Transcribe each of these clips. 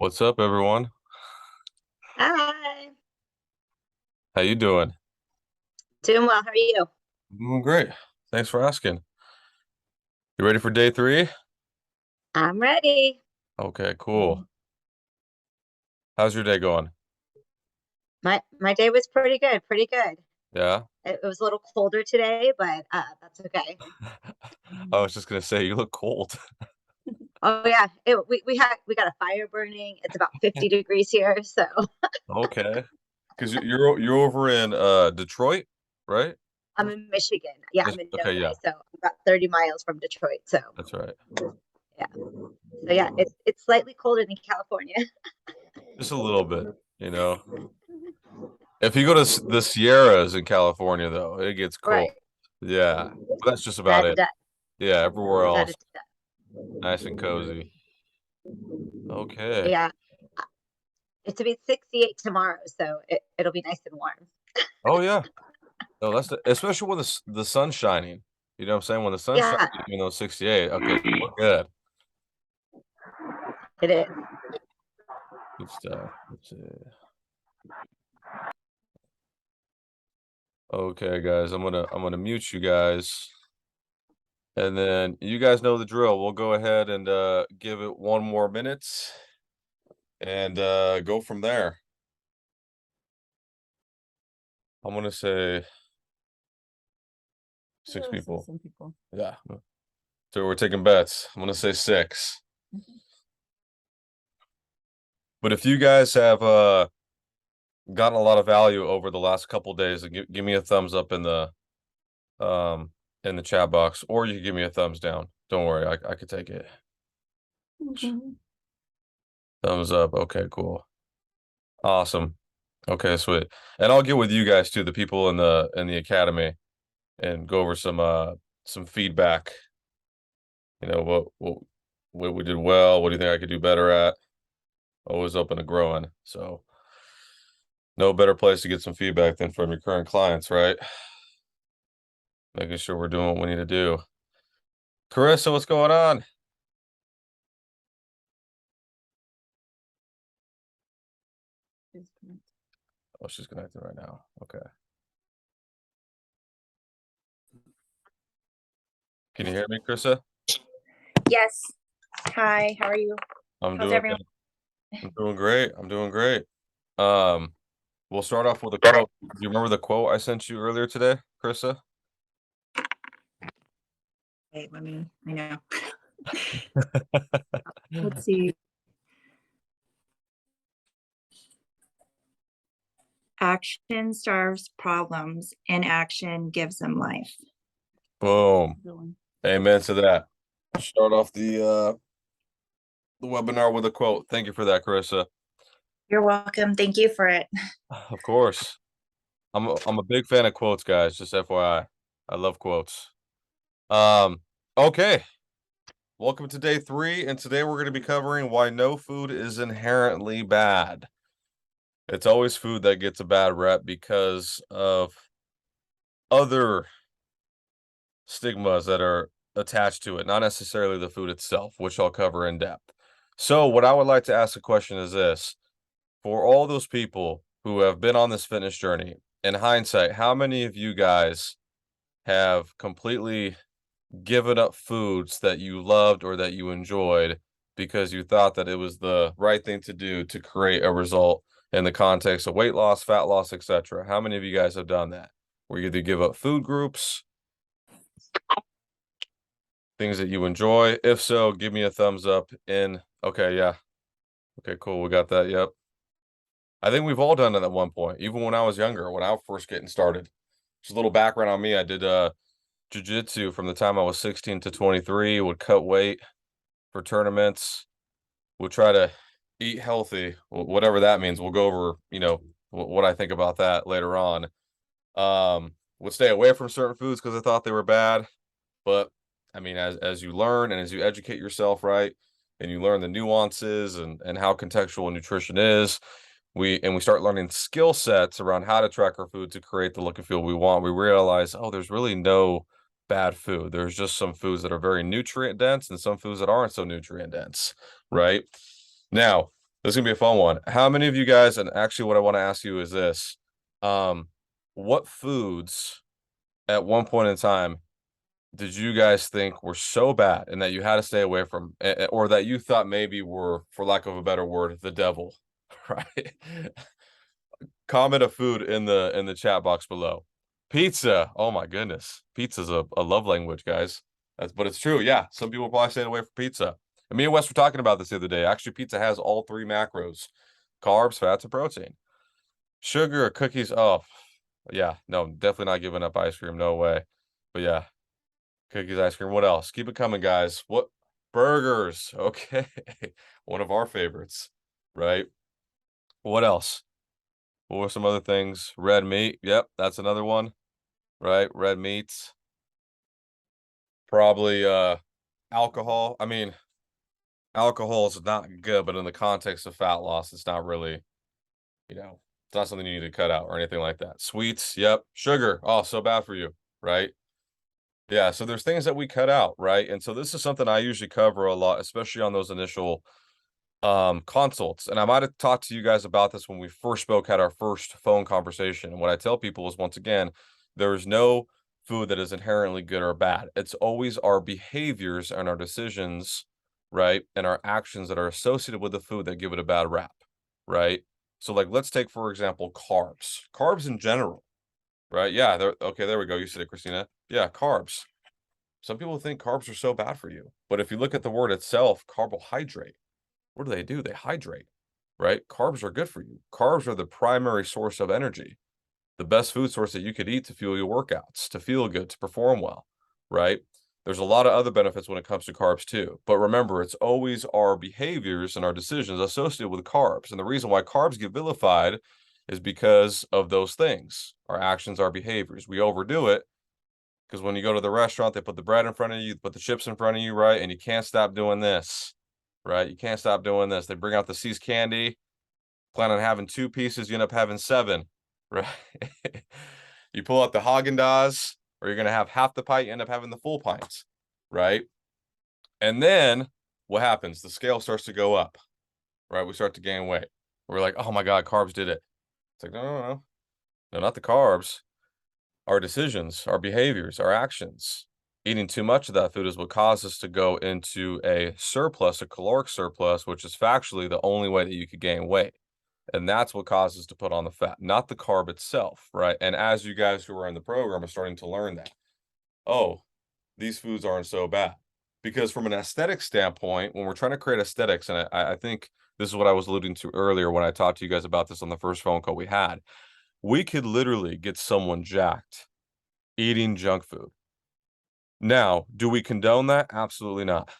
What's up, everyone? Hi. How you doing? Doing well. How are you? Doing great. Thanks for asking. You ready for day three? I'm ready. Okay, cool. How's your day going? My day was pretty good, pretty good. Yeah. It was a little colder today, but that's okay. I was just gonna say you look cold. Oh yeah, we got a fire burning. It's about 50 degrees here, so Okay. Because you're over in Detroit, right? I'm in Michigan. Yeah, I'm in Okay, Novi, yeah, so I'm about 30 miles from Detroit. So that's right. yeah, so yeah, it's slightly colder than California. Just a little bit, you know. If you go to the Sierras in California, though, it gets cold. Right. Yeah, but that's just about That it it. does. Yeah, everywhere That else, it does. nice and cozy. Okay. Yeah, it's to be 68 tomorrow, so it'll be nice and warm. Oh yeah. No, especially when the sun's shining. You know what I'm saying? When the sun's shining, Yeah, even though it's 68, okay, we're good. it is. Good stuff. Let's see. Okay, guys, I'm gonna mute you guys, and then you guys know the drill. We'll go ahead and give it 1 more minute and go from there. I'm gonna say six people. Some people. Yeah. So we're taking bets. I'm gonna say six. But if you guys have gotten a lot of value over the last couple days, give me a thumbs up um in the chat box, or you can give me a thumbs down. Don't worry, I could take it. Mhm. Thumbs up. Okay, cool. Awesome. Okay, sweet. And I'll get with you guys too, the people in the academy, and go over some feedback. You know, what we did well, what do you think I could do better at? Always open to growing. So no better place to get some feedback than from your current clients, right? Making sure we're doing what we need to do. Carissa, what's going on? Oh, she's connected right now. Okay. Can you hear me, Carissa? Yes. Hi, how are you? I'm How's doing everyone? I'm doing great. I'm doing great. Um, we'll start off with a quote. Do you remember the quote I sent you earlier today, Carissa? Wait, I know. Let's see. Action starves problems, inaction gives them life. Boom. Good one. Amen to that. Start off the webinar with a quote. Thank you for that, Carissa. You're welcome. Thank you for it. Of course. I'm a big fan of quotes, guys, just FYI. I love quotes. Um, okay. Welcome to day three, and today we're going to be covering why no food is inherently bad. It's always food that gets a bad rep because of other stigmas that are attached to it, not necessarily the food itself, which I'll cover in depth. So, what I would like to ask the question is this: for all those people who have been on this fitness journey, in hindsight, how many of you guys have completely given up foods that you loved or that you enjoyed because you thought that it was the right thing to do to create a result in the context of weight loss, fat loss, etc.? How many of you guys have done that? Where you either give up food groups, things that you enjoy? If so, give me a thumbs up in. Okay, yeah. Okay, cool. We got that. Yep. I think we've all done it at one point, even when I was younger, when I was first getting started. Just a little background on me. I did jiu-jitsu from the time I was 16 to 23, would cut weight for tournaments, would try to eat healthy, whatever that means. We'll go over, what I think about that later on. Would stay away from certain foods because I thought they were bad. But I mean, as you learn and as you educate yourself, right, and you learn the nuances and how contextual nutrition is, we start learning skill sets around how to track our food to create the look and feel we want. We realize, oh, there's really no bad food. There's just some foods that are very nutrient dense and some foods that aren't so nutrient dense, right? Now, This is gonna be a fun one. How many of you guys, and actually what I want to ask you is this, what foods at one point in time did you guys think were so bad and that you had to stay away from, or that you thought maybe were, for lack of a better word, the devil, right? Comment a food in the chat box below. Pizza. Oh my goodness. Pizza's a love language, guys. But it's true. Yeah. Some people probably stayed away from pizza. And me and Wes were talking about this the other day. Actually, pizza has all three macros: carbs, fats, and protein. Sugar, cookies. Oh, yeah. No, definitely not giving up ice cream. No way. But yeah, cookies, ice cream. What else? Keep it coming, guys. What? Burgers. Okay. One of our favorites, right? What else? What were some other things? Red meat. Yep, that's another one, right? Red meats. Probably alcohol. I mean, alcohol is not good, but in the context of fat loss, it's not really, it's not something you need to cut out or anything like that. Sweets, yep. Sugar, oh, so bad for you, right? Yeah, so there's things that we cut out, right? And so this is something I usually cover a lot, especially on those initial consults. And I might have talked to you guys about this when we first spoke, had our first phone conversation. And what I tell people is, once again, there is no food that is inherently good or bad. It's always our behaviors and our decisions, right, and our actions that are associated with the food that give it a bad rap, right? So like, let's take, for example, carbs in general, right? Yeah, okay, there we go. You said it, Christina. Yeah, carbs. Some people think carbs are so bad for you, but if you look at the word itself, carbohydrate, what do? They hydrate, right? Carbs are good for you. Carbs are the primary source of energy, the best food source that you could eat to fuel your workouts, to feel good, to perform well, right? There's a lot of other benefits when it comes to carbs too. But remember, it's always our behaviors and our decisions associated with carbs. And the reason why carbs get vilified is because of those things. Our actions, our behaviors. We overdo it because when you go to the restaurant, they put the bread in front of you, put the chips in front of you, right? And you can't stop doing this, right? You can't stop doing this. They bring out the See's candy, plan on having 2 pieces, you end up having 7, right? You pull out the Haagen-Dazs, or you're going to have half the pint, you end up having the full pints, right? And then what happens? The scale starts to go up, right? We start to gain weight. We're like, oh my God, carbs did it. It's like, no, not the carbs. Our decisions, our behaviors, our actions. Eating too much of that food is what causes us to go into a surplus, a caloric surplus, which is factually the only way that you could gain weight. And that's what causes to put on the fat, not the carb itself, right? And as you guys who are in the program are starting to learn that, oh, these foods aren't so bad. Because from an aesthetic standpoint, when we're trying to create aesthetics, and I think this is what I was alluding to earlier when I talked to you guys about this on the first phone call we had, we could literally get someone jacked eating junk food. Now, do we condone that? Absolutely not,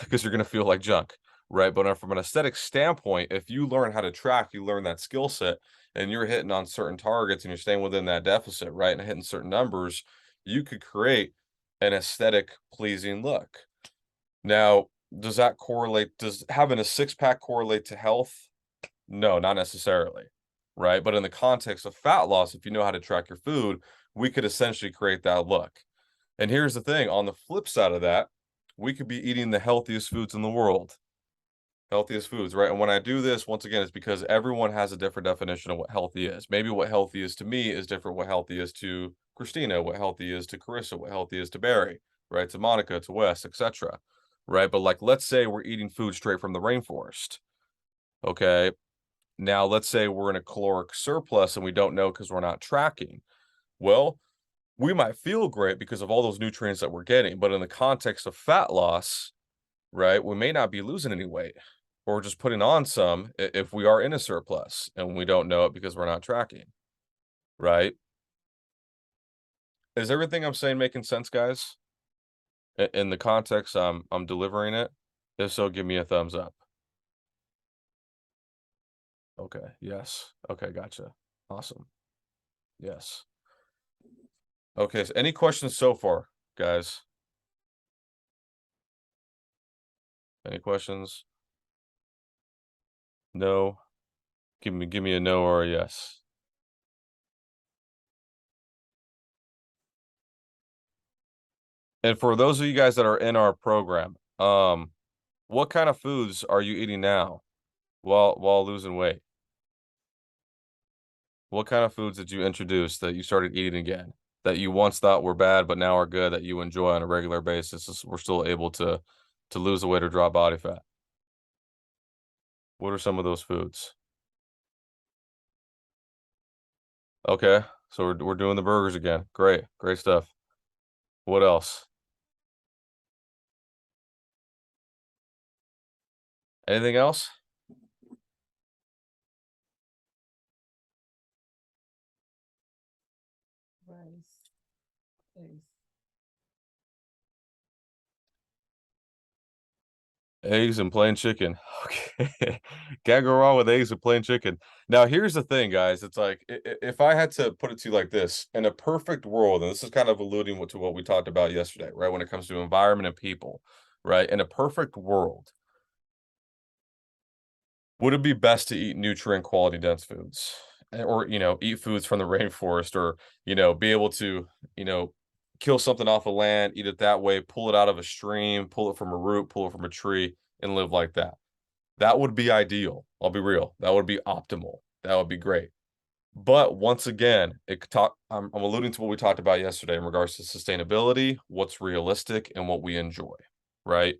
because you're going to feel like junk, right? But from an aesthetic standpoint, if you learn how to track, you learn that skill set, and you're hitting on certain targets and you're staying within that deficit, right, and hitting certain numbers, you could create an aesthetic pleasing look. Now, does that correlate? Does having a 6-pack correlate to health? No, not necessarily, right? But in the context of fat loss, if you know how to track your food, we could essentially create that look. And here's the thing, on the flip side of that, we could be eating the healthiest foods in the world. Healthiest foods, right? And when I do this, once again, it's because everyone has a different definition of what healthy is. Maybe what healthy is to me is different what healthy is to Christina, what healthy is to Carissa, what healthy is to Barry, right? To Monica, to Wes, etc. Right? But like, let's say we're eating food straight from the rainforest. Okay. Now, let's say we're in a caloric surplus and we don't know because we're not tracking. Well, we might feel great because of all those nutrients that we're getting, but in the context of fat loss, right, we may not be losing any weight, or we're just putting on some if we are in a surplus and we don't know it because we're not tracking, right? Is everything I'm saying making sense, guys? In the context I'm delivering it? If so, give me a thumbs up. Okay, yes. Okay, gotcha. Awesome. Yes. Okay, so any questions so far, guys? Any questions? No. Give me a no or a yes. And for those of you guys that are in our program, what kind of foods are you eating now? while losing weight? What kind of foods did you introduce that you started eating again that you once thought were bad but now are good that you enjoy on a regular basis? We're still able to lose the weight or drop body fat. What are some of those foods? Okay, so we're doing the burgers again. Great, great stuff. What else? Anything else? Rice, eggs. Eggs and plain chicken. Okay. Can't go wrong with eggs and plain chicken. Now, here's the thing, guys. It's like if I had to put it to you like this, in a perfect world, and this is kind of alluding to what we talked about yesterday, right? When it comes to environment and people, right? In a perfect world, would it be best to eat nutrient quality dense foods? Or, eat foods from the rainforest or, be able to, kill something off a land, eat it that way, pull it out of a stream, pull it from a root, pull it from a tree, and live like that. That would be ideal. I'll be real. That would be optimal. That would be great. But once again, I'm alluding to what we talked about yesterday in regards to sustainability, what's realistic, and what we enjoy, right?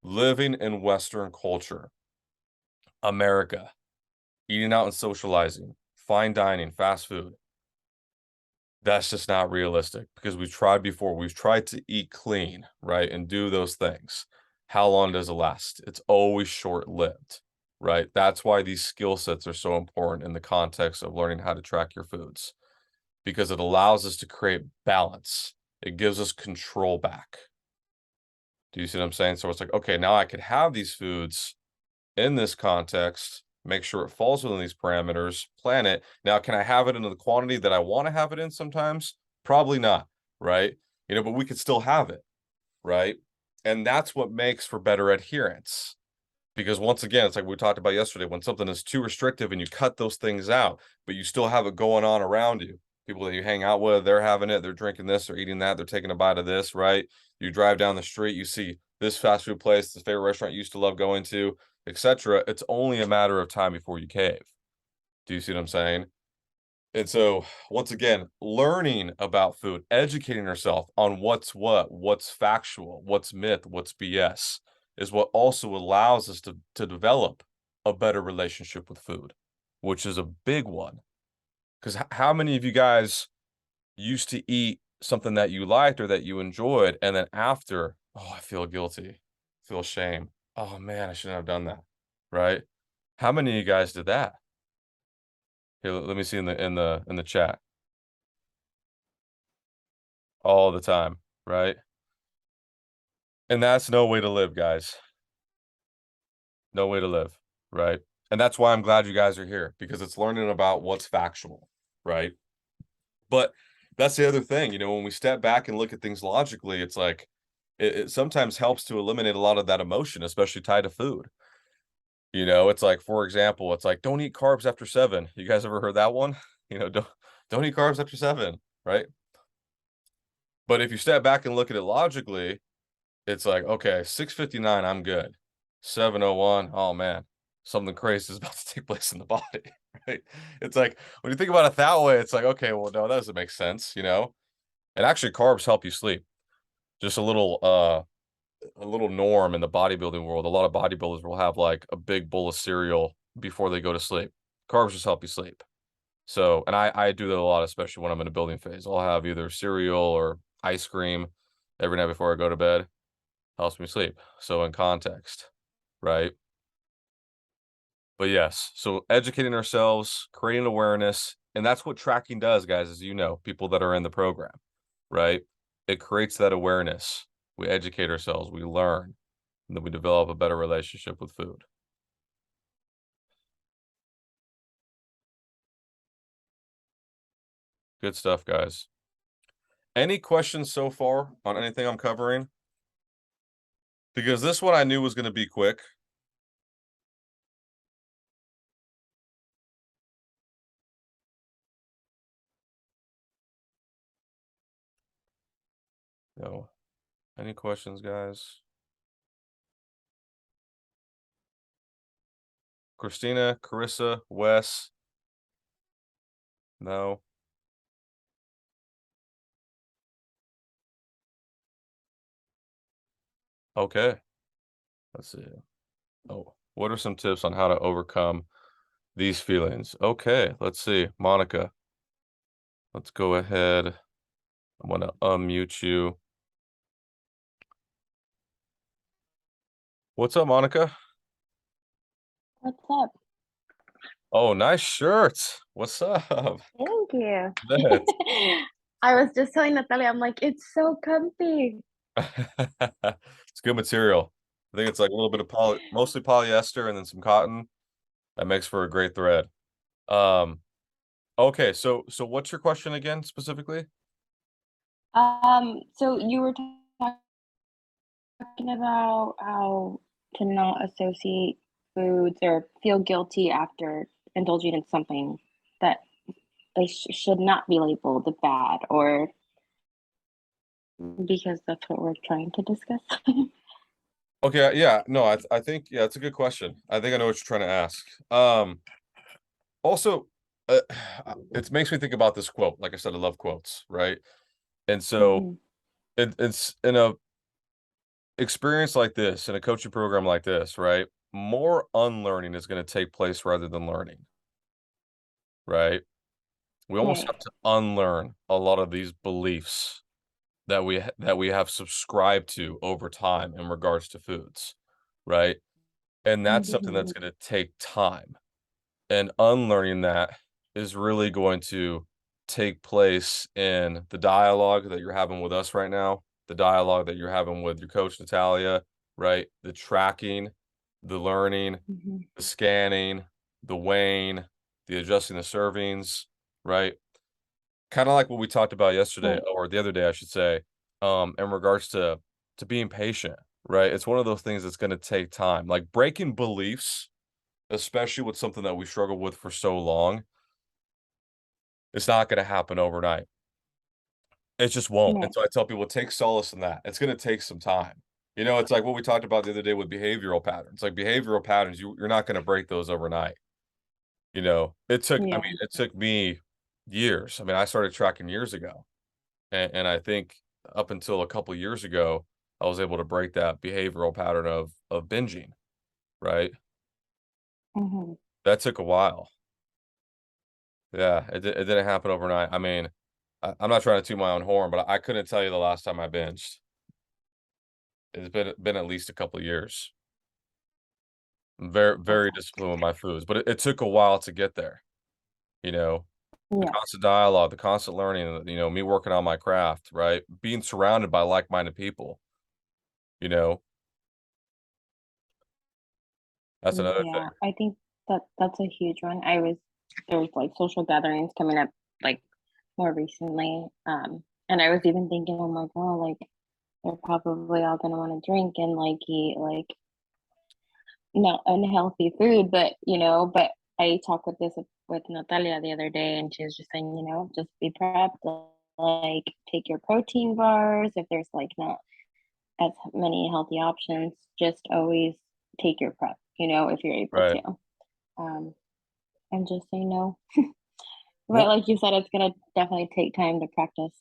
Living in Western culture, America, eating out and socializing, fine dining, fast food. That's just not realistic because we've tried before. We've tried to eat clean, right? And do those things. How long does it last? It's always short-lived, right? That's why these skill sets are so important in the context of learning how to track your foods because it allows us to create balance. It gives us control back. Do you see what I'm saying? So it's like, okay, now I could have these foods in this context, make sure it falls within these parameters, plan it. Now, can I have it in the quantity that I want to have it in sometimes? Probably not, right? But we could still have it, right? And that's what makes for better adherence. Because once again, it's like we talked about yesterday, when something is too restrictive and you cut those things out, but you still have it going on around you. People that you hang out with, they're having it, they're drinking this, they're eating that, they're taking a bite of this, right? You drive down the street, you see this fast food place, this favorite restaurant you used to love going to, etc. It's only a matter of time before you cave. Do you see what I'm saying? And so, once again, learning about food, educating yourself on what's factual, what's myth, what's BS, is what also allows us to develop a better relationship with food, which is a big one. Because how many of you guys used to eat something that you liked or that you enjoyed, and then after, oh, I feel guilty, feel shame. Oh man, I shouldn't have done that, right? How many of you guys did that? Here, let me see in the chat. All the time, right? And that's no way to live, guys. No way to live, right? And that's why I'm glad you guys are here because it's learning about what's factual, right? But that's the other thing, when we step back and look at things logically, it's like it sometimes helps to eliminate a lot of that emotion, especially tied to food. It's like, for example, it's like, don't eat carbs after 7. You guys ever heard that one? Don't eat carbs after 7, right? But if you step back and look at it logically, it's like, okay, 6:59, I'm good. 7:01, oh man, something crazy is about to take place in the body, right? It's like when you think about it that way, it's like, okay, well, no, that doesn't make sense, And actually, carbs help you sleep. Just a little norm in the bodybuilding world. A lot of bodybuilders will have like a big bowl of cereal before they go to sleep. Carbs just help you sleep. So, and I do that a lot, especially when I'm in a building phase. I'll have either cereal or ice cream every night before I go to bed. Helps me sleep. So in context, right? But yes, so educating ourselves, creating awareness, and that's what tracking does, guys, as you know, people that are in the program, right? It creates that awareness. We educate ourselves, we learn, and then we develop a better relationship with food. Good stuff, guys. Any questions so far on anything I'm covering? Because this one I knew was going to be quick. No. Any questions, guys? Christina, Carissa, Wes. No. Okay. Let's see. Oh, what are some tips on how to overcome these feelings? Okay, let's see. Monica, let's go ahead. I'm going to unmute you. What's up, Monica? What's up? Oh, nice shirt. What's up? Thank you. Bet. I was just telling Natalia, I'm like, it's so comfy. It's good material. I think it's like a little bit of mostly polyester and then some cotton. That makes for a great thread. Okay, so what's your question again specifically? So you were talking about how to not associate foods or feel guilty after indulging in something that they should not be labeled bad, or because that's what we're trying to discuss. Okay, yeah, no, I think yeah, it's a good question. I think I know what you're trying to ask. Also, it makes me think about this quote. Like I said, I love quotes, right? And so Mhm. it's in a experience like this, in a coaching program like this, right? More unlearning is going to take place rather than learning, right? We almost Right. have to unlearn a lot of these beliefs that we have subscribed to over time in regards to foods, right? And that's something that's Mhm. going to take time. And unlearning that is really going to take place in the dialogue that you're having with us right now, the dialogue that you're having with your coach, Natalia, right? The tracking, the learning, Mhm. the scanning, the weighing, the adjusting the servings, right? Kind of like what we talked about yesterday Right. or the other day, I should say, in regards to being patient, right? It's one of those things that's going to take time. Like breaking beliefs, especially with something that we struggle with for so long, it's not going to happen overnight. It just won't. Right. And so I tell people, take solace in that. It's going to take some time. You know, it's like what we talked about the other day with behavioral patterns. Like behavioral patterns, you're not going to break those overnight. You know, I Yeah. mean, it took me years. I mean, I started tracking years ago. And I think up until a couple years ago, I was able to break that behavioral pattern of binging, right? Mhm. That took a while. Yeah, it didn't happen overnight. I mean, I'm not trying to toot my own horn, but I couldn't tell you the last time I binged. It's been at least a couple of years. I'm very disciplined with my foods, but it took a while to get there. You know, the Yeah. constant dialogue, the constant learning, you know, me working on my craft, right? Being surrounded by like-minded people, you know, that's another thing. Yeah. I think that's a huge one. There's like social gatherings coming up like more recently. And I was even thinking, I'm like, oh, like they're probably all gonna want to drink and like eat like not unhealthy food, but but I talked with this with Natalia the other day, and she was just saying, just be prepped, like take your protein bars if there's like not as many healthy options, just always take your prep, if you're able Right. to. Um, and just say no. But Well, like you said, it's gonna definitely take time to practice.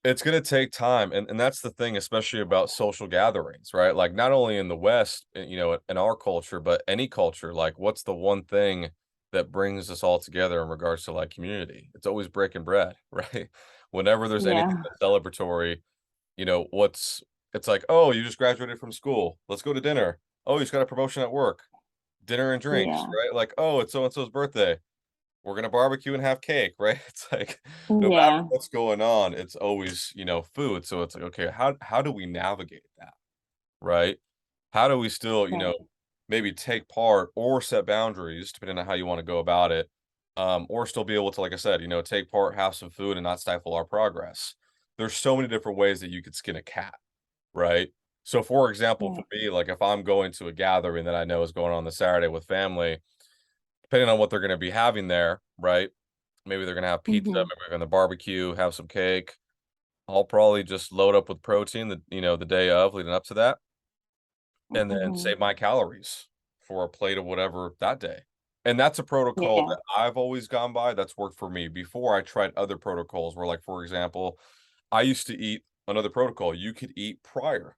it's gonna take time, and that's the thing, especially about social gatherings, right? Like, not only in the West, you know, in our culture, but any culture, like, what's the one thing that brings us all together in regards to, like, community? It's always breaking bread, right? Whenever there's anything Yeah. that's celebratory, you know, it's like, "Oh, you just graduated from school. Let's go to dinner. Oh, you just got a promotion at work. Dinner and drinks," Yeah. right? Like, "Oh, it's so and so's birthday. We're gonna barbecue and have cake," right? It's like no matter Yeah. what's going on, it's always, you know, food. So it's like, okay, how do we navigate that, right? How do we still, you Right. know, maybe take part or set boundaries depending on how you want to go about it, or still be able to, like I said, you know, take part, have some food, and not stifle our progress. There's so many different ways that you could skin a cat, right? So, for example, for Right. me, like if I'm going to a gathering that I know is going on this Saturday with family, depending on what they're going to be having there, right? Maybe they're gonna have pizza, Mm-hmm. maybe they're gonna barbecue, have some cake. I'll probably just load up with protein the day of leading up to that, and then Mm-hmm. save my calories for a plate of whatever that day. And that's a protocol Yeah. that I've always gone by. That's worked for me. Before I tried other protocols where, like, for example, I used to eat another protocol. You could eat prior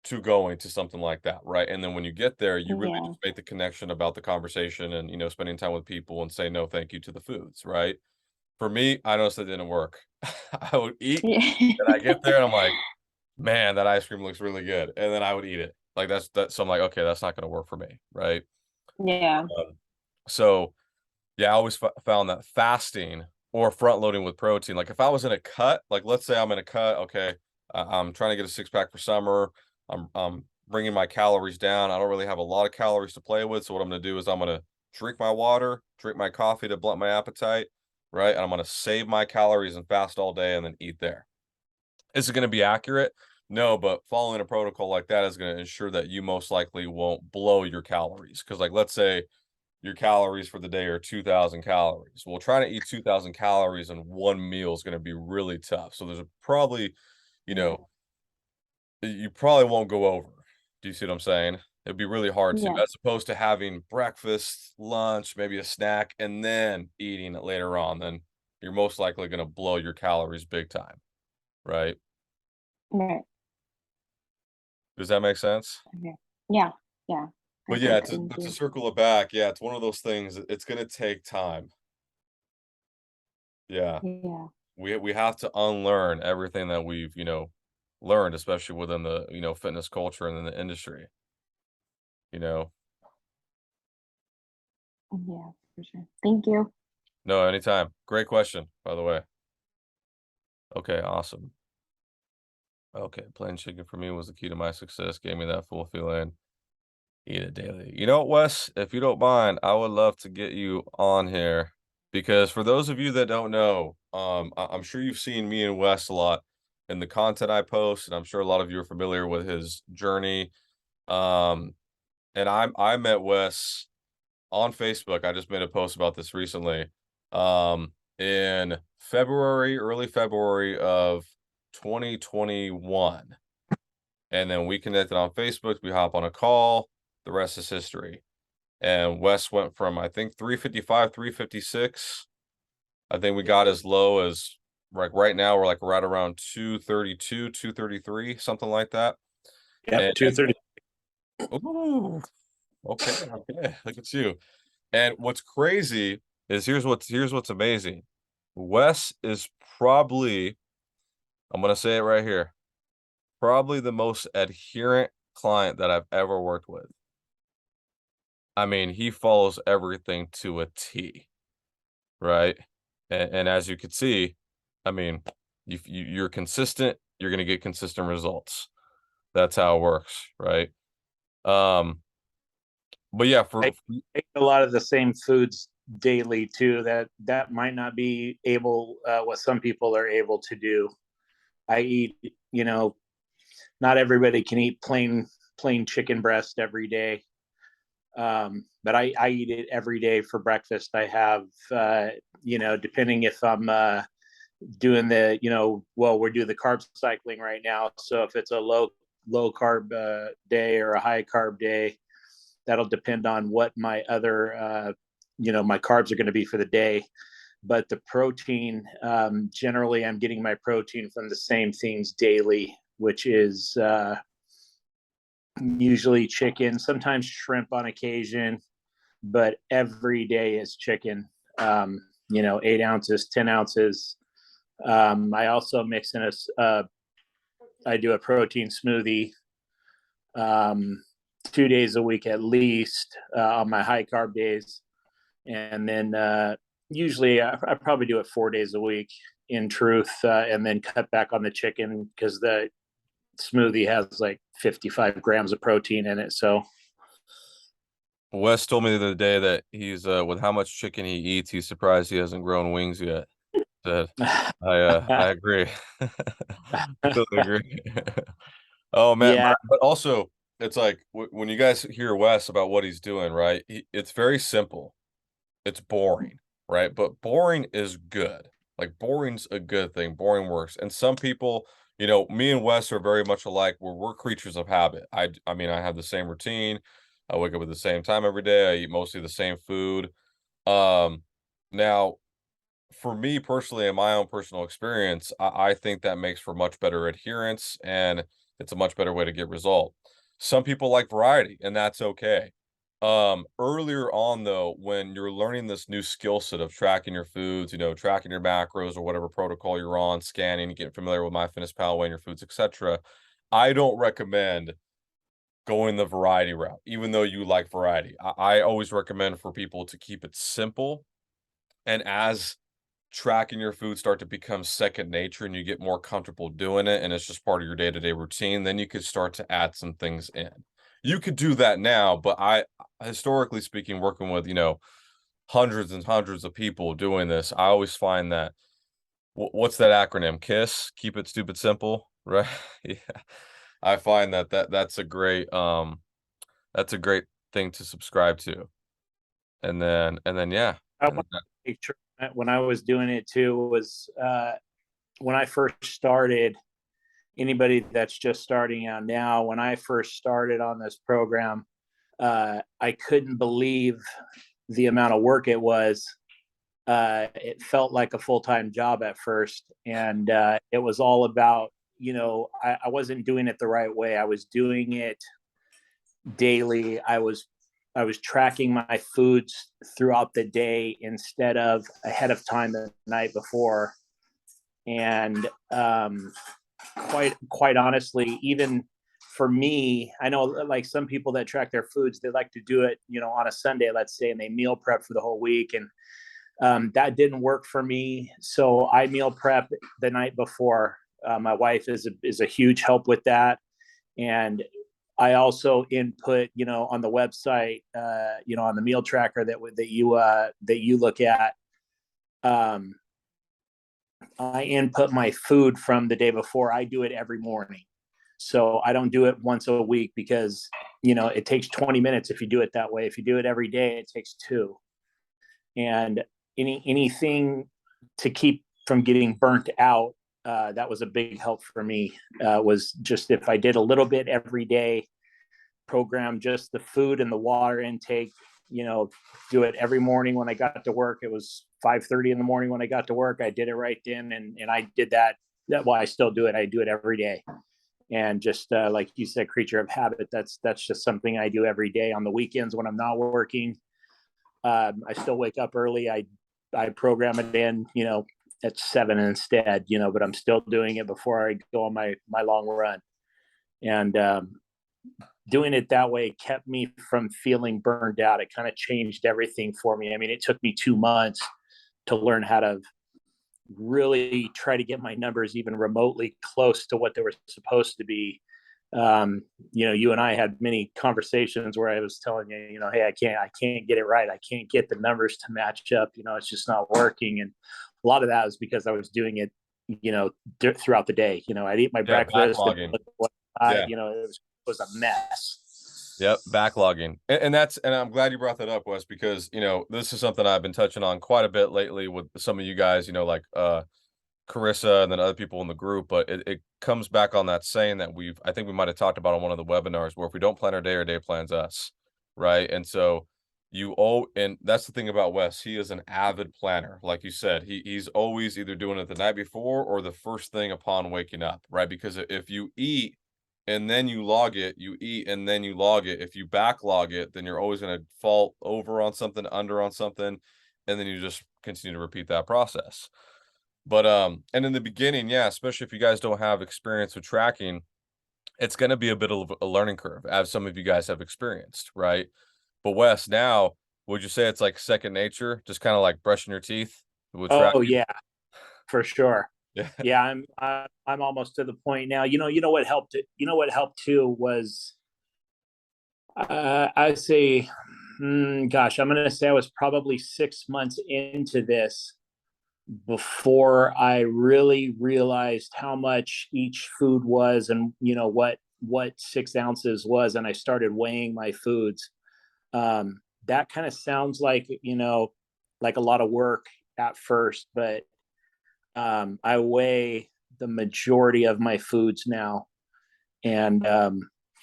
to going to something like that, right? And then when you get there, you really Yeah. just make the connection about the conversation and, spending time with people and say no thank you to the foods, right? For me, I noticed that didn't work. I would eat Yeah. and I get there and I'm like, man, that ice cream looks really good. And then I would eat it. Like that's so I'm like, okay, that's not gonna work for me, right? Yeah. So yeah, I always found that fasting or front loading with protein, like if I was in a cut, like let's say I'm in a cut, okay, I'm trying to get a six pack for summer. I'm bringing my calories down. I don't really have a lot of calories to play with. So what I'm going to do is I'm going to drink my water, drink my coffee to blunt my appetite, right? And I'm going to save my calories and fast all day and then eat there. Is it going to be accurate? No, but following a protocol like that is going to ensure that you most likely won't blow your calories. Because, like, let's say your calories for the day are 2,000 calories. Well, trying to eat 2,000 calories in one meal is going to be really tough. So there's probably, you probably won't go over. Do you see what I'm saying? It'd be really hard to, Yeah. as opposed to having breakfast, lunch, maybe a snack, and then eating it later on. Then you're most likely going to blow your calories big time, right? Right. Does that make sense? Okay. Yeah. Yeah. But I yeah, did. to, Thank but to you. circle it back, yeah, it's one of those things. It's going to take time. Yeah. Yeah. We have to unlearn everything that we've, learned, especially within the, fitness culture and in the industry, you know. Yeah, for sure. Thank you. No, anytime. Great question, by the way. Okay, awesome. Okay, plain chicken for me was the key to my success, gave me that full feeling. Eat it daily. You know what, Wes? If you don't mind, I would love to get you on here because for those of you that don't know, I'm sure you've seen me and Wes a lot in the content I post, and I'm sure a lot of you are familiar with his journey. Um, and I met Wes on Facebook. I just made a post about this recently. In February, early February of 2021. And then we connected on Facebook. We hop on a call. The rest is history. And Wes went from, I think, 355, 356. I think we got as low as, like, right now, we're like right around 232, 233, something like that. Yep, 230. Ooh, okay, look at you. And what's crazy is here's what's amazing. Wes is probably, I'm gonna say it right here, probably the most adherent client that I've ever worked with. I mean, he follows everything to a T, right? And as you can see, I mean, you're consistent, you're gonna get consistent results. That's how it works, right? Um, but yeah, I eat a lot of the same foods daily too. That might not be able what some people are able to do. I eat, not everybody can eat plain chicken breast every day. But I eat it every day for breakfast. I have, depending if I'm doing the, we're doing the carb cycling right now. So if it's a low carb day or a high carb day, that'll depend on what my other, my carbs are going to be for the day. But the protein, generally, I'm getting my protein from the same things daily, which is usually chicken, sometimes shrimp on occasion, but every day is chicken. 8 ounces, 10 ounces. I also mix in I do a protein smoothie 2 days a week at least on my high carb days. And then usually I probably do it 4 days a week in truth, and then cut back on the chicken because the smoothie has like 55 grams of protein in it. So Wes told me the other day that he's with how much chicken he eats, he's surprised he hasn't grown wings yet. I agree. Totally agree. Oh man, yeah, but also it's like when you guys hear Wes about what he's doing, right? It's very simple. It's boring, right? But boring is good. Like boring's a good thing. Boring works. And some people, me and Wes are very much alike where we're creatures of habit. I mean, I have the same routine. I wake up at the same time every day. I eat mostly the same food. Now, for me personally, in my own personal experience, I think that makes for much better adherence and it's a much better way to get result. Some people like variety, and that's okay. Earlier on though, when you're learning this new skill set of tracking your foods, tracking your macros or whatever protocol you're on, scanning, getting familiar with MyFitnessPal, weighing your foods, etc. I don't recommend going the variety route, even though you like variety. I always recommend for people to keep it simple. And as tracking your food start to become second nature and you get more comfortable doing it and it's just part of your day-to-day routine, then you could start to add some things in. You could do that now, but I historically speaking, working with, hundreds and hundreds of people doing this, I always find that what's that acronym? KISS, keep it stupid simple, right? Yeah. I find that's a great thing to subscribe to. And then yeah. I want to make sure that when I was doing it too was when I first started, anybody that's just starting out now, when I first started on this program, I couldn't believe the amount of work it was. It felt like a full-time job at first. And it was all about, I wasn't doing it the right way. I was doing it daily. I was tracking my foods throughout the day instead of ahead of time the night before. And quite honestly, even for me, I know like some people that track their foods, they like to do it, on a Sunday, let's say, and they meal prep for the whole week. And that didn't work for me. So I meal prep the night before. My wife is a huge help with that. And I also input, on the website, on the meal tracker that you look at. I input my food from the day before. I do it every morning. So I don't do it once a week because, it takes 20 minutes if you do it that way. If you do it every day, it takes 2. And anything to keep from getting burnt out, that was a big help for me, was just if I did a little bit every day, program just the food and the water intake, do it every morning when I got to work. It was 5:30 in the morning when I got to work. I did it right then. And I did that. I still do it. I do it every day. And just like you said, creature of habit, that's just something I do every day. On the weekends when I'm not working, I still wake up early. I program it in, at 7 instead, but I'm still doing it before I go on my long run. And doing it that way kept me from feeling burned out. It kind of changed everything for me. I mean, it took me 2 months to learn how to really try to get my numbers even remotely close to what they were supposed to be. You and I had many conversations where I was telling you, hey, I can't get it right. I can't get the numbers to match up. It's just not working. And a lot of that was because I was doing it, throughout the day. I'd eat my breakfast. Backlogging. It was a mess. Yep, backlogging. And I'm glad you brought that up, Wes, because this is something I've been touching on quite a bit lately with some of you guys, like Carissa and then other people in the group. But it comes back on that saying that I think we might have talked about on one of the webinars, where if we don't plan our day plans us, right? And so and that's the thing about Wes. He is an avid planner. Like you said, he's always either doing it the night before or the first thing upon waking up, right? Because if you eat and then you log it, you eat and then you log it. If you backlog it, then you're always going to fall over on something, under on something, and then you just continue to repeat that process. But and in the beginning, yeah, especially if you guys don't have experience with tracking, it's going to be a bit of a learning curve, as some of you guys have experienced, right? But Wes, now, would you say it's like second nature, just kind of like brushing your teeth with tracking? Oh yeah, for sure. Yeah. Yeah, I'm almost to the point now. You know what helped it. You know what helped too was, I say, gosh, I'm gonna say I was probably 6 months into this before I really realized how much each food was, and what 6 ounces was, and I started weighing my foods. That kind of sounds like like a lot of work at first, but I weigh the majority of my foods now, and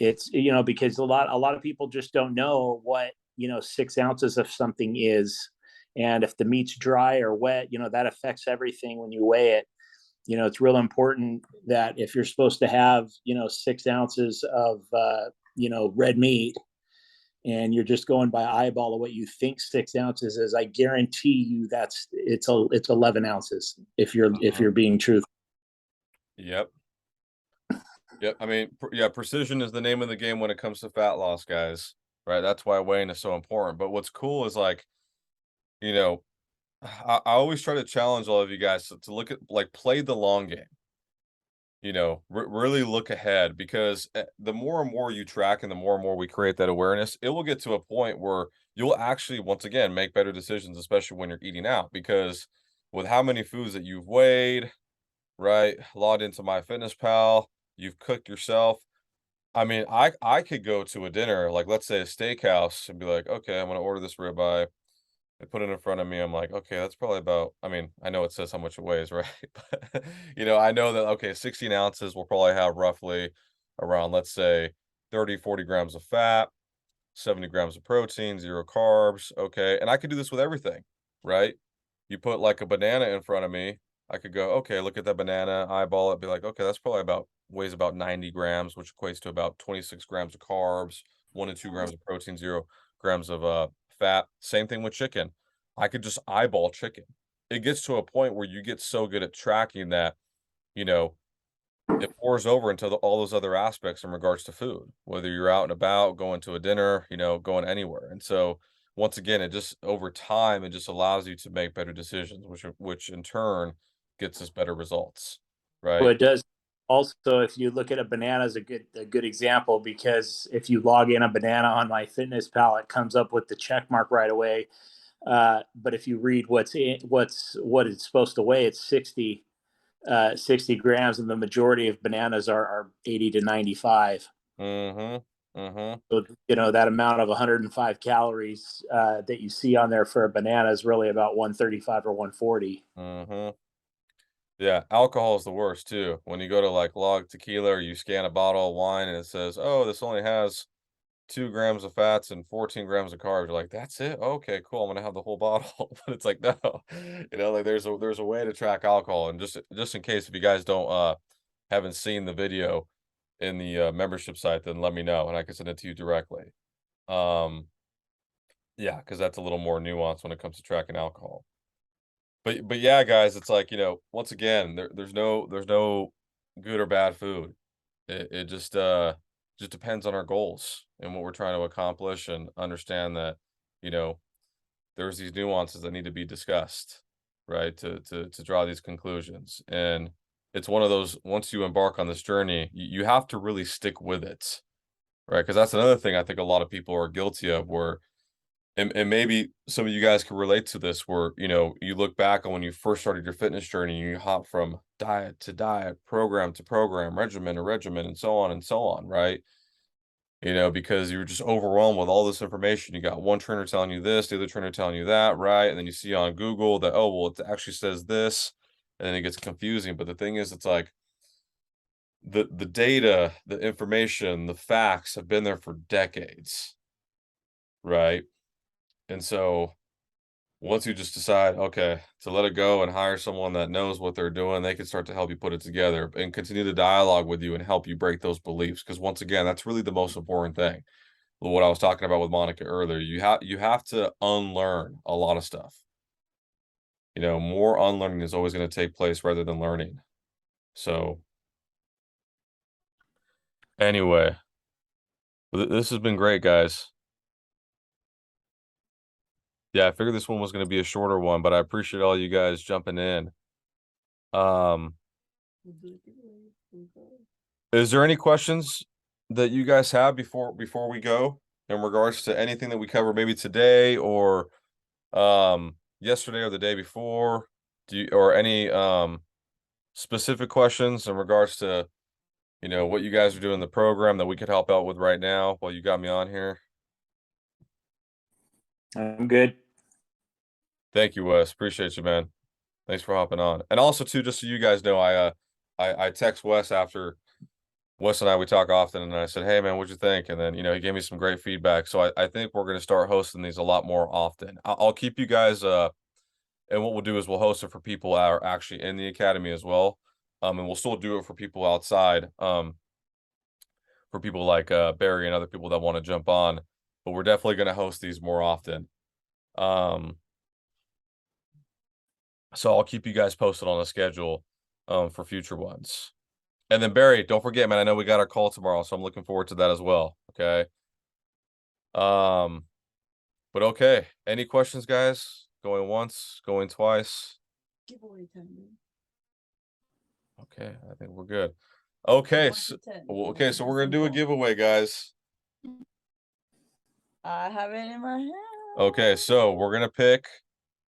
It's, you know, because a lot of people just don't know what, you know, 6 ounces of something is. And if the meat's dry or wet, you know, that affects everything when you weigh it. You know, it's real important that if you're supposed to have, you know, 6 ounces of, you know, red meat, and you're just going by eyeball of what you think 6 ounces is, I guarantee you it's 11 ounces if you're being truthful. Yep. Yep. I mean, yeah, precision is the name of the game when it comes to fat loss, guys. Right? That's why weighing is so important. But what's cool is like, you know, I always try to challenge all of you guys to look at, like, play the long game. You know, really look ahead, because the more and more you track and the more and more we create that awareness, it will get to a point where you'll actually, once again, make better decisions, especially when you're eating out, because with how many foods that you've weighed, right, logged into MyFitnessPal, you've cooked yourself. I mean, I could go to a dinner, like let's say a steakhouse, and be like, okay, I'm gonna order this ribeye. They put it in front of me. I'm like, okay, that's probably about, I mean, I know it says how much it weighs, right? But, you know, I know that, okay, 16 ounces will probably have roughly around, let's say, 30, 40 grams of fat, 70 grams of protein, 0 carbs. Okay. And I could do this with everything, right? You put like a banana in front of me. I could go, okay, look at that banana, eyeball it, be like, okay, that's probably about, weighs about 90 grams, which equates to about 26 grams of carbs, 1 to 2 grams of protein, 0 grams of fat. Same thing with chicken. I could just eyeball chicken. It gets to a point where you get so good at tracking that, you know, it pours over into all those other aspects in regards to food, whether you're out and about, going to a dinner, you know, going anywhere. And so, once again, it just, over time, it just allows you to make better decisions, which in turn gets us better results, Well, right? it does. Also, if you look at a banana as a good example, because if you log in a banana on MyFitnessPal, it comes up with the check mark right away. But if you read what it's supposed to weigh, it's 60 grams, and the majority of bananas are 80 to 95. Mm-hmm. Mm-hmm. So, you know, that amount of 105 calories that you see on there for a banana is really about 135 or 140. Mm-hmm. Yeah, alcohol is the worst too. When you go to like log tequila, or you scan a bottle of wine and it says, oh, this only has 2 grams of fats and 14 grams of carbs. You're like, that's it? Okay, cool. I'm gonna have the whole bottle. But it's like, no, you know, like there's a way to track alcohol. And just in case, if you guys don't haven't seen the video in the membership site, then let me know and I can send it to you directly. Um, yeah, because that's a little more nuanced when it comes to tracking alcohol. But yeah, guys, it's like, you know, once again, there's no good or bad food. It just depends on our goals and what we're trying to accomplish, and understand that, you know, there's these nuances that need to be discussed, right? To draw these conclusions. And it's one of those, once you embark on this journey, you have to really stick with it, right? Because that's another thing I think a lot of people are guilty of, where, and maybe some of you guys can relate to this, where, you know, you look back on when you first started your fitness journey, and you hop from diet to diet, program to program, regimen to regimen, and so on, right? You know, because you were just overwhelmed with all this information. You got one trainer telling you this, the other trainer telling you that, right? And then you see on Google that, oh, well, it actually says this, and then it gets confusing. But the thing is, it's like the data, the information, the facts have been there for decades, right? And so, once you just decide, okay, to let it go and hire someone that knows what they're doing, they can start to help you put it together and continue the dialogue with you and help you break those beliefs. Because once again, that's really the most important thing. What I was talking about with Monica earlier, you have to unlearn a lot of stuff. You know, more unlearning is always going to take place rather than learning. So anyway, this has been great, guys. Yeah, I figured this one was going to be a shorter one, but I appreciate all you guys jumping in. Is there any questions that you guys have before we go, in regards to anything that we covered, maybe today, or yesterday, or the day before? Or any specific questions in regards to, you know, what you guys are doing in the program that we could help out with right now while you got me on here? I'm good. Thank you, Wes. Appreciate you, man. Thanks for hopping on. And also too, just so you guys know, I text Wes after Wes and I, we talk often, and I said, "Hey, man, what'd you think?" And then, he gave me some great feedback. So I think we're going to start hosting these a lot more often. I'll keep you guys, and what we'll do is we'll host it for people that are actually in the academy as well. And we'll still do it for people outside, for people like Barry and other people that want to jump on. But we're definitely going to host these more often. So I'll keep you guys posted on the schedule, for future ones. And then Barry, don't forget, man, I know we got our call tomorrow, so I'm looking forward to that as well. Okay. But okay. Any questions, guys? Going once, going twice. Giveaway time. Okay, I think we're good. Okay, 1 to so, 10. well, okay, so we're gonna do a Simple. giveaway, guys. I have it in my hand. Okay, so we're gonna pick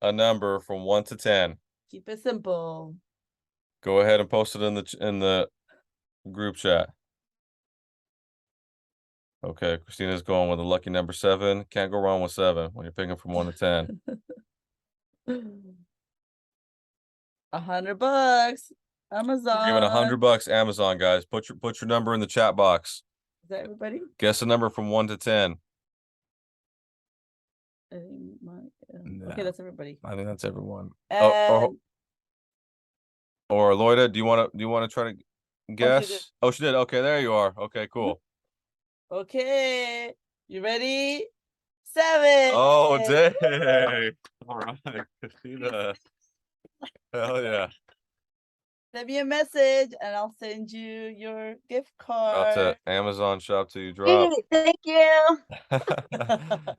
a number from 1 to 10. Keep it simple. Go ahead and post it in the group chat. Okay, Christina's going with a lucky number 7. Can't go wrong with 7 when you're picking from 1 to 10. $100. Amazon. Giving $100 Amazon, guys. Put your number in the chat box. Is that everybody? Guess a number from 1 to 10. I think No. Okay, that's everybody. I think that's everyone. And Or Loida, do you want to try to guess? did. Oh, she did. Okay, there you are. Okay, cool. okay, you ready? 7. Oh, dang. All right, Christina. Hell yeah. Send me a message and I'll send you your gift About card. to Amazon shop till you drop. Hey, thank you.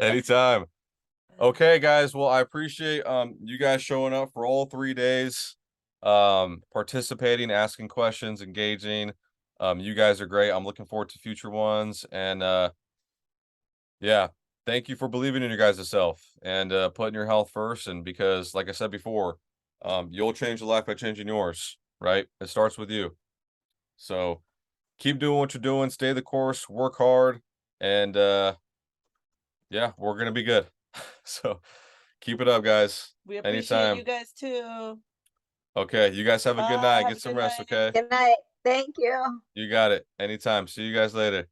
Anytime. Okay, guys. Well, I appreciate you guys showing up for all 3 days, participating, asking questions, engaging. You guys are great. I'm looking forward to future ones. And yeah, thank you for believing in your guys' self and putting your health first. And because, like I said before, you'll change your life by changing yours, right? It starts with you. So keep doing what you're doing, stay the course, work hard, and yeah, we're gonna be good. So keep it up, guys. We appreciate Anytime. you guys too. Okay, you guys have a good Bye, night. have Get a some good rest, night. okay? Good night. Thank you. You got it. Anytime. See you guys later.